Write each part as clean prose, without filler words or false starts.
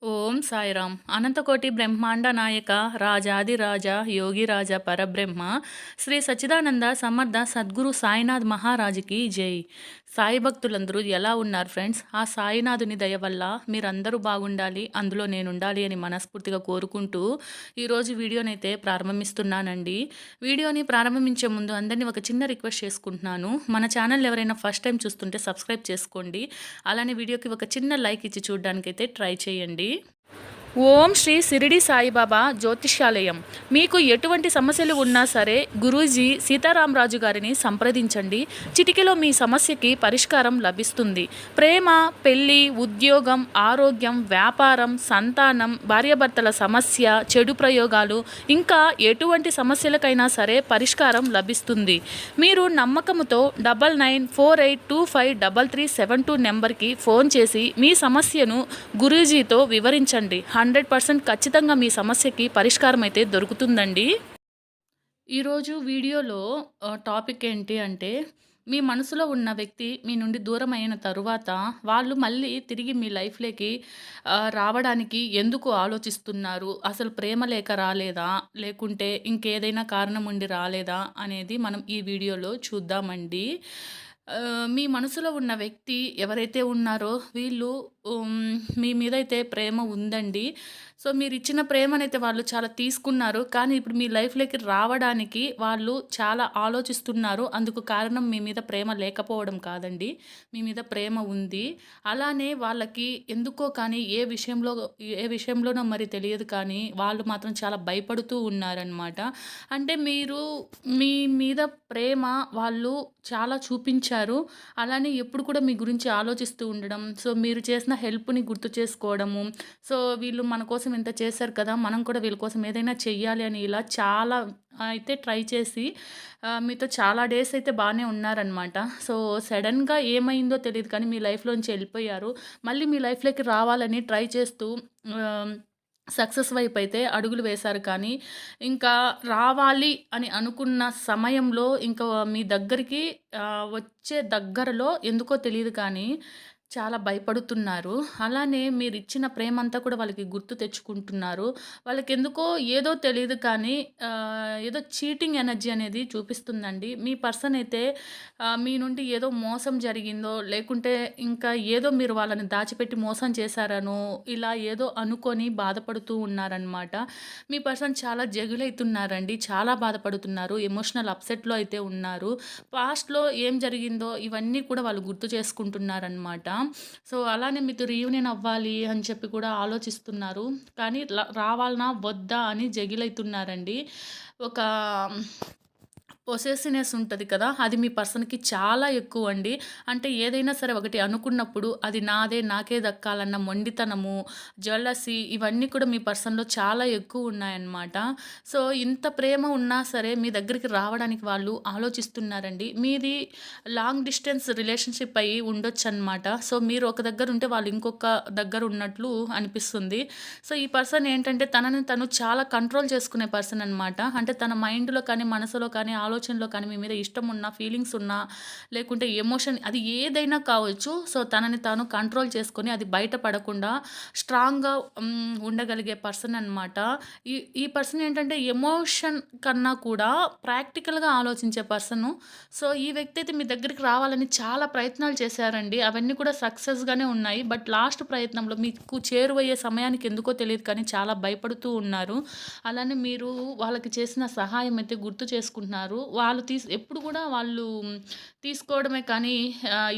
ఓం సాయిరామ్. అనంతకోటి బ్రహ్మాండ నాయక రాజాదిరాజ యోగిరాజ పరబ్రహ్మ శ్రీ సచ్చిదానంద సమర్థ సద్గురు సాయినాథ్ మహారాజుకి జై. సాయి భక్తులందరూ ఎలా ఉన్నారు ఫ్రెండ్స్? ఆ సాయినాథుని దయ వల్ల మీరందరూ బాగుండాలి, అందులో నేనుండాలి అని మనస్ఫూర్తిగా కోరుకుంటూ ఈరోజు వీడియోనైతే ప్రారంభిస్తున్నానండి. వీడియోని ప్రారంభించే ముందు అందరినీ ఒక చిన్న రిక్వెస్ట్ చేసుకుంటున్నాను. మన ఛానల్ ఎవరైనా ఫస్ట్ టైం చూస్తుంటే సబ్స్క్రైబ్ చేసుకోండి. అలానే వీడియోకి ఒక చిన్న లైక్ ఇచ్చి చూడడానికైతే ట్రై చేయండి. ఓం శ్రీ సిరిడి సాయిబాబా జ్యోతిష్యాలయం. మీకు ఎటువంటి సమస్యలు ఉన్నా సరే గురూజీ సీతారామరాజు గారిని సంప్రదించండి. చిటికెలో మీ సమస్యకి పరిష్కారం లభిస్తుంది. ప్రేమ, పెళ్లి, ఉద్యోగం, ఆరోగ్యం, వ్యాపారం, సంతానం, భార్యాభర్తల సమస్య, చెడు ప్రయోగాలు, ఇంకా ఎటువంటి సమస్యలకైనా సరే పరిష్కారం లభిస్తుంది. మీరు నమ్మకంతో 9948253372 నెంబర్కి ఫోన్ చేసి మీ సమస్యను గురూజీతో వివరించండి. 100% ఖచ్చితంగా మీ సమస్యకి పరిష్కారం అయితే దొరుకుతుందండి. ఈరోజు వీడియోలో టాపిక్ ఏంటి అంటే, మీ మనసులో ఉన్న వ్యక్తి మీ నుండి దూరం అయిన తరువాత వాళ్ళు మళ్ళీ తిరిగి మీ లైఫ్‌లోకి రావడానికి ఎందుకు ఆలోచిస్తున్నారు? అసలు ప్రేమ లేక రాలేదా? లేకుంటే ఇంకేదైనా కారణం ఉండి రాలేదా? అనేది మనం ఈ వీడియోలో చూద్దామండి. మీ మనసులో ఉన్న వ్యక్తి ఎవరైతే ఉన్నారో వీళ్ళు మీ మీదైతే ప్రేమ ఉందండి. సో, మీరిచ్చిన ప్రేమనైతే వాళ్ళు చాలా తీసుకున్నారు. కానీ ఇప్పుడు మీ లైఫ్‌లోకి రావడానికి వాళ్ళు చాలా ఆలోచిస్తున్నారు. అందుకు కారణం మీ మీద ప్రేమ లేకపోవడం కాదండి. మీ మీద ప్రేమ ఉంది. అలానే వాళ్ళకి ఎందుకో కానీ ఏ విషయంలోనో మరి తెలియదు కానీ వాళ్ళు మాత్రం చాలా భయపడుతూ ఉన్నారనమాట. అంటే మీ మీద ప్రేమ వాళ్ళు చాలా చూపించారు. అలానే ఎప్పుడు కూడా మీ గురించి ఆలోచిస్తూ ఉండడం, సో, మీరు చేసిన హెల్ప్‌ని గుర్తు చేసుకోవడము, సో, వీళ్ళు మన కోసం ఇంత చేశారు కదా! మనం కూడా వీళ్ళ కోసం ఏదైనా చెయ్యాలి అని ఇలా చాలా అయితే ట్రై చేసి మీతో చాలా డేస్ అయితే బానే ఉన్నారనమాట. సో, సడెన్‌గా ఏమైందో తెలీదు కానీ మీ లైఫ్‌లోంచి ఎళ్ళిపోయారు. మళ్ళీ మీ లైఫ్‌లోకి రావాలని ట్రై చేస్తూ ఆహ్, సక్సెస్ వైపయితే అడుగులు వేశారు కానీ, ఇంకా రావాలి అని అనుకున్న సమయంలో ఇంకా మీ దగ్గరికి వచ్చే దగ్గరలో ఎందుకో తెలీదు కానీ చాలా భయపడుతున్నారు. అలానే మీరిచ్చిన ప్రేమంతా కూడా వాళ్ళకి గుర్తు తెచ్చుకుంటున్నారు. వాళ్ళకెందుకో ఏదో తెలీదు కానీ ఏదో చీటింగ్ ఎనర్జీ అనేది చూపిస్తుందండి. మీ పర్సన్ అయితే మీ నుండి ఏదో మోసం జరిగిందో, లేకుంటే ఇంకా ఏదో మీరు వాళ్ళని దాచిపెట్టి మోసం చేశారనో, ఇలా ఏదో అనుకోని బాధపడుతూ ఉన్నారనమాట. మీ పర్సన్ చాలా జగులైతున్నారండి. చాలా బాధపడుతున్నారు. ఎమోషనల్ అప్‌సెట్‌లో అయితే ఉన్నారు. పాస్ట్‌లో ఏం జరిగిందో ఇవన్నీ కూడా వాళ్ళు గుర్తు చేసుకుంటున్నారనమాట. సో, అలానే మీతో రీయూనియన్ అవ్వాలి అని చెప్పి కూడా ఆలోచిస్తున్నారు. కానీ రావాలనా? వద్దా? అని జగిలైతున్నారండి. ఒక పొసెసివ్‌నెస్ ఉంటది కదా! అది మీ పర్సన్‌కి చాలా ఎక్కువండి. అంటే ఏదైనా సరే ఒకటి అనుకున్నప్పుడు అది నాదే, నాకే దక్కాలన్న మొండితనము, జెలసీ ఇవన్నీ కూడా మీ పర్సన్‌లో చాలా ఎక్కువున్నాయన్నమాట. సో, ఇంత ప్రేమ ఉన్నా సరే మీ దగ్గరికి రావడానికి వాళ్ళు ఆలోచిస్తున్నారండి. మీది లాంగ్ డిస్టెన్స్ రిలేషన్‌షిప్ అయ్యి ఉండొచ్చనమాట. సో, మీరు ఒక దగ్గర ఉంటే వాళ్ళు ఇంకొక దగ్గర ఉన్నట్లు అనిపిస్తుంది. సో, ఈ పర్సన్ ఏంటంటే తనని తను చాలా కంట్రోల్ చేసుకునే పర్సన్ అనమాట. అంటే తన మైండ్‌లో కానీ, మనసులో కానీ, ఆలోచనలో కానీ మీ మీద ఇష్టం ఉన్నా, ఫీలింగ్స్ ఉన్నా, లేకుంటే ఎమోషన్ అది ఏదైనా కావచ్చు. సో, తనని తాను కంట్రోల్ చేసుకొని అది బయట పడకుండా స్ట్రాంగ్‌గా ఉండగలిగే పర్సన్ అనమాట. ఈ ఈ పర్సన్ ఏంటంటే ఎమోషన్ కన్నా కూడా ప్రాక్టికల్‌గా ఆలోచించే పర్సను. సో, ఈ వ్యక్తి అయితే మీ దగ్గరికి రావాలని చాలా ప్రయత్నాలు చేశారండి. అవన్నీ కూడా సక్సెస్‌గానే ఉన్నాయి. బట్ లాస్ట్ ప్రయత్నంలో మీకు చేరువయ్యే సమయానికి ఎందుకో తెలియదు కానీ చాలా భయపడుతూ ఉన్నారు. అలానే మీరు వాళ్ళకి చేసిన సహాయం అయితే గుర్తు చేసుకుంటున్నారు. వాళ్ళు ఎప్పుడు కూడా వాళ్ళు తీసుకోవడమే కానీ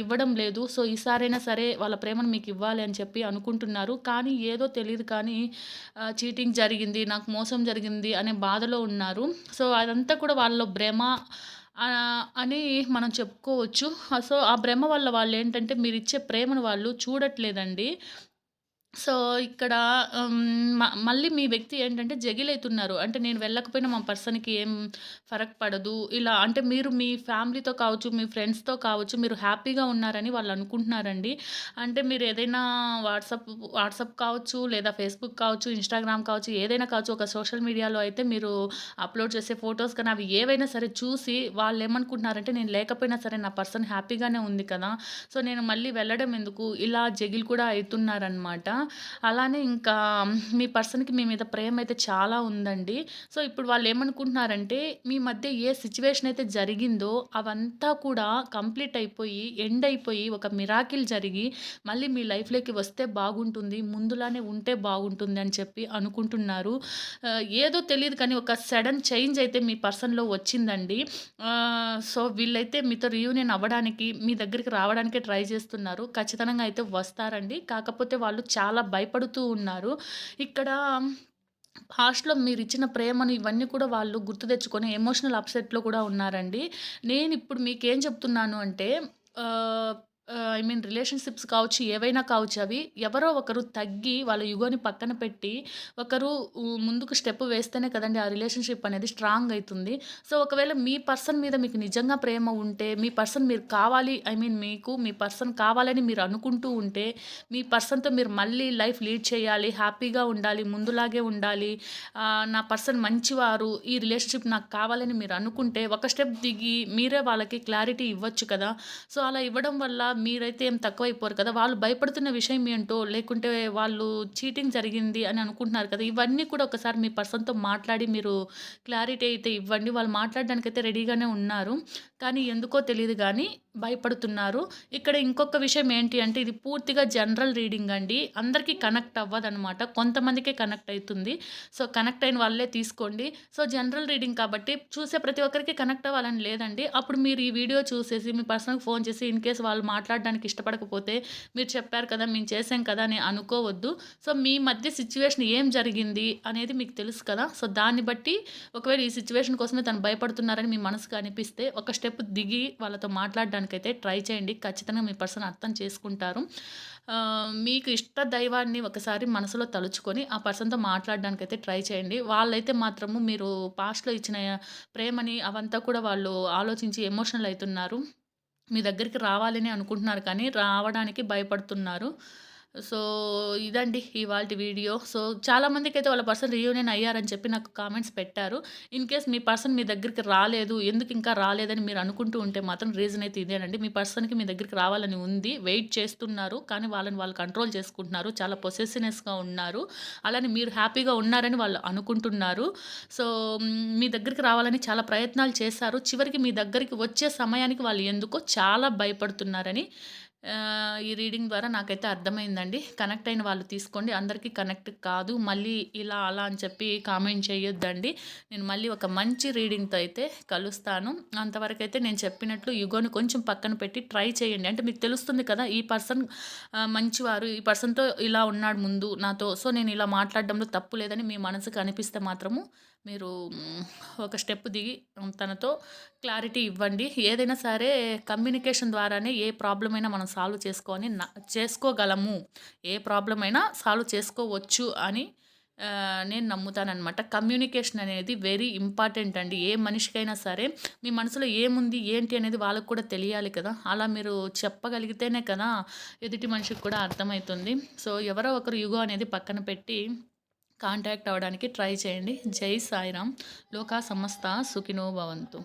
ఇవ్వడం లేదు. సో, ఈసారైనా సరే వాళ్ళ ప్రేమను మీకివ్వాలి అని చెప్పి అనుకుంటున్నారు. కానీ ఏదో తెలీదు కానీ చీటింగ్ జరిగింది, నాకు మోసం జరిగింది అనే బాధలో ఉన్నారు. సో, అదంతా కూడా వాళ్ళలో భ్రమ అని మనం చెప్పుకోవచ్చు. సో, ఆ భ్రమ వల్ల వాళ్ళేంటంటే మీరిచ్చే ప్రేమను వాళ్ళు చూడట్లేదండి. సో, ఇక్కడ మళ్ళీ మీ వ్యక్తి ఏంటంటే జగిలైతున్నారు. అంటే నేను వెళ్ళకపోయినా మా పర్సన్‌కి ఏం ఫరక్ పడదు. ఇలా అంటే మీరు మీ ఫ్యామిలీతో కావచ్చు, మీ ఫ్రెండ్స్‌తో కావచ్చు, మీరు హ్యాపీగా ఉన్నారని వాళ్ళనుకుంటున్నారండి. అంటే మీరేదైనా వాట్సాప్ కావచ్చు, లేదా ఫేస్‌బుక్ కావచ్చు, ఇన్‌స్టాగ్రామ్ కావచ్చు, ఏదైనా కావచ్చు, ఒక సోషల్ మీడియాలో అయితే మీరు అప్‌లోడ్ చేసే ఫోటోస్ కానీ అవి ఏవైనా సరే చూసి వాళ్ళేమనుకుంటున్నారంటే నేను లేకపోయినా సరే నా పర్సన్ హ్యాపీగానే ఉంది కదా! సో, నేను మళ్ళీ వెళ్ళడం ఎందుకు? ఇలా జగిల్ కూడా అయితున్నారనమాట. అలానే ఇంకా మీ పర్సన్‌కి మీ మీద ప్రేమ అయితే చాలా ఉందండి. సో, ఇప్పుడు వాళ్ళేమనుకుంటున్నారంటే, మీ మధ్య ఏ సిట్యుయేషన్ అయితే జరిగిందో అవంతా కూడా కంప్లీట్ అయిపోయి, ఎండ్ అయిపోయి, ఒక మిరాకిల్ జరిగి, మళ్ళీ మీ లైఫ్‌లోకి వస్తే బాగుంటుంది. ముందులానే ఉంటే బాగుంటుంది అని చెప్పి అనుకుంటున్నారు. ఏదో తెలీదు కానీ ఒక సడెన్ చేంజ్ అయితే మీ పర్సన్‌లో వచ్చిందండి. సో, వీళ్ళైతే మీతో రీయూనియన్ అవ్వడానికి, మీ దగ్గరికి రావడానికే ట్రై చేస్తున్నారు. ఖచ్చితంగా అయితే వస్తారండి. కాకపోతే వాళ్ళు చాలా భయపడుతూ ఉన్నారు. ఇక్కడ పాస్ట్‌లో మీరిచ్చిన ప్రేమని ఇవన్నీ కూడా వాళ్ళు గుర్తు తెచ్చుకొని ఎమోషనల్ అప్‌సెట్‌లో కూడా ఉన్నారండి. నేనిప్పుడు మీకేం చెప్తున్నాను అంటే ఆహ్, ఐ మీన్ రిలేషన్‌షిప్స్ కావచ్చు, ఏవైనా కావచ్చు అవి ఎవరో ఒకరు తగ్గి వాళ్ళ ఇగోని పక్కన పెట్టి ఒకరు ముందుకు స్టెప్ వేస్తేనే కదండీ ఆ రిలేషన్‌షిప్ అనేది స్ట్రాంగ్ అయితుంది. సో, ఒకవేళ మీ పర్సన్ మీద మీకు నిజంగా ప్రేమ ఉంటే, మీ పర్సన్ మీరు కావాలి ఐ మీన్ మీకు మీ పర్సన్ కావాలని మీరు అనుకుంటూ ఉంటే, మీ పర్సన్‌తో మీరు మళ్ళీ లైఫ్ లీడ్ చేయాలి, హ్యాపీగా ఉండాలి, ముందులాగే ఉండాలి. నా పర్సన్ మంచివారు, ఈ రిలేషన్‌షిప్ నాకు కావాలని మీరు అనుకుంటే, ఒక స్టెప్ దిగి మీరే వాళ్ళకి క్లారిటీ ఇవ్వచ్చు కదా! సో, అలా ఇవ్వడం వల్ల మీరైతే ఏం తక్కువైపోరు కదా! వాళ్ళు భయపడుతున్న విషయం ఏంటో, లేకుంటే వాళ్ళు చీటింగ్ జరిగింది అని అనుకుంటున్నారు కదా! ఇవన్నీ కూడా ఒకసారి మీ పర్సన్‌తో మాట్లాడి మీరు క్లారిటీ అయితే ఇవ్వండి. వాళ్ళు మాట్లాడడానికైతే రెడీగానే ఉన్నారు. కానీ ఎందుకో తెలీదు గానీ భయపడుతున్నారు. ఇక్కడ ఇంకొక విషయం ఏంటి అంటే ఇది పూర్తిగా జనరల్ రీడింగ్ అండి. అందరికీ కనెక్ట్ అవ్వదనమాట. కొంతమందికే కనెక్ట్ అయితుంది. సో, కనెక్ట్ అయిన వాళ్ళే తీసుకోండి. సో, జనరల్ రీడింగ్ కాబట్టి చూసే ప్రతి ఒక్కరికి కనెక్ట్ అవ్వాలని లేదండి. అప్పుడు మీరు ఈ వీడియో చూసేసి మీ పర్సన్‌కి ఫోన్ చేసి ఇన్‌కేస్ వాళ్ళు మాట్లాడడానికి ఇష్టపడకపోతే మీరు చెప్పారు కదా! మేము చేసాం కదా! అని అనుకోవద్దు. సో, మీ మధ్య సిట్యుయేషన్ ఏం జరిగింది అనేది మీకు తెలుసు కదా! సో, దాన్ని బట్టి ఒకవేళ ఈ సిట్యుయేషన్ కోసమే తను భయపడుతున్నారని మీ మనసుకు అనిపిస్తే ఒక స్టెప్ దిగి వాళ్ళతో మాట్లాడడానికైతే ట్రై చేయండి. ఖచ్చితంగా మీ పర్సన్ అర్థం చేసుకుంటారు. మీకు ఇష్ట దైవాన్ని ఒకసారి మనసులో తలుచుకొని ఆ పర్సన్‌తో మాట్లాడడానికైతే ట్రై చేయండి. వాళ్ళైతే మాత్రము మీరు పాస్ట్‌లో ఇచ్చిన ప్రేమని అవంతా కూడా వాళ్ళు ఆలోచించి ఎమోషనల్ అయితున్నారు. మీ దగ్గరికి రావాలని అనుకుంటున్నారు కానీ రావడానికి భయపడుతున్నారు. సో, ఇదండి ఇవాల్టి వీడియో. సో, చాలామందికైతే వాళ్ళ పర్సన్ రీయూనియన్ అయ్యారని చెప్పి నాకు కామెంట్స్ పెట్టారు. ఇన్‌కేస్ మీ పర్సన్ మీ దగ్గరికి రాలేదు, ఎందుకు ఇంకా రాలేదని మీరు అనుకుంటూ ఉంటే మాత్రం రీజన్ అయితే ఇదేనండి. మీ పర్సన్‌కి మీ దగ్గరికి రావాలని ఉంది. వెయిట్ చేస్తున్నారు. కానీ వాళ్ళని వాళ్ళు కంట్రోల్ చేసుకుంటున్నారు. చాలా పొసెసివ్‌నెస్‌గా ఉన్నారు. అలానే మీరు హ్యాపీగా ఉన్నారని వాళ్ళు అనుకుంటున్నారు. సో, మీ దగ్గరికి రావాలని చాలా ప్రయత్నాలు చేశారు. చివరికి మీ దగ్గరికి వచ్చే సమయానికి వాళ్ళు ఎందుకో చాలా భయపడుతున్నారని ఈ రీడింగ్ ద్వారా నాకైతే అర్థమైందండి. కనెక్ట్ అయిన వాళ్ళు తీసుకోండి. అందరికీ కనెక్ట్ కాదు. మళ్ళీ ఇలా, అలా అని చెప్పి కామెంట్ చేయొద్దండి. నేను మళ్ళీ ఒక మంచి రీడింగ్‌తో అయితే కలుస్తాను. అంతవరకైతే నేను చెప్పినట్లు ఇగోని కొంచెం పక్కన పెట్టి ట్రై చేయండి. అంటే మీకు తెలుస్తుంది కదా! ఈ పర్సన్ మంచివారు. ఈ పర్సన్‌తో ఇలా ఉన్నాడు ముందు నాతో. సో, నేను ఇలా మాట్లాడడంలో తప్పు లేదని మీ మనసుకు అనిపిస్తే మాత్రము మీరు ఒక స్టెప్ దిగి తనతో క్లారిటీ ఇవ్వండి. ఏదైనా సరే కమ్యూనికేషన్ ద్వారానే ఏ ప్రాబ్లమ్ అయినా మనం సాల్వ్ చేసుకోగలము. ఏ ప్రాబ్లమ్ అయినా సాల్వ్ చేసుకోవచ్చు అని నేను నమ్ముతాననమాట. కమ్యూనికేషన్ అనేది వెరీ ఇంపార్టెంట్ అండి. ఏ మనిషికైనా సరే మీ మనసులో ఏముంది, ఏంటి అనేది వాళ్ళకి కూడా తెలియాలి కదా! అలా మీరు చెప్పగలిగితేనే కదా ఎదుటి మనిషికి కూడా అర్థమవుతుంది. సో, ఎవరో ఒకరు ఇగో అనేది పక్కన పెట్టి కాంటాక్ట్ అవ్వడానికి ట్రై చేయండి. జై సాయిరామ్. లోకా సమస్త సుఖినో భవంతు.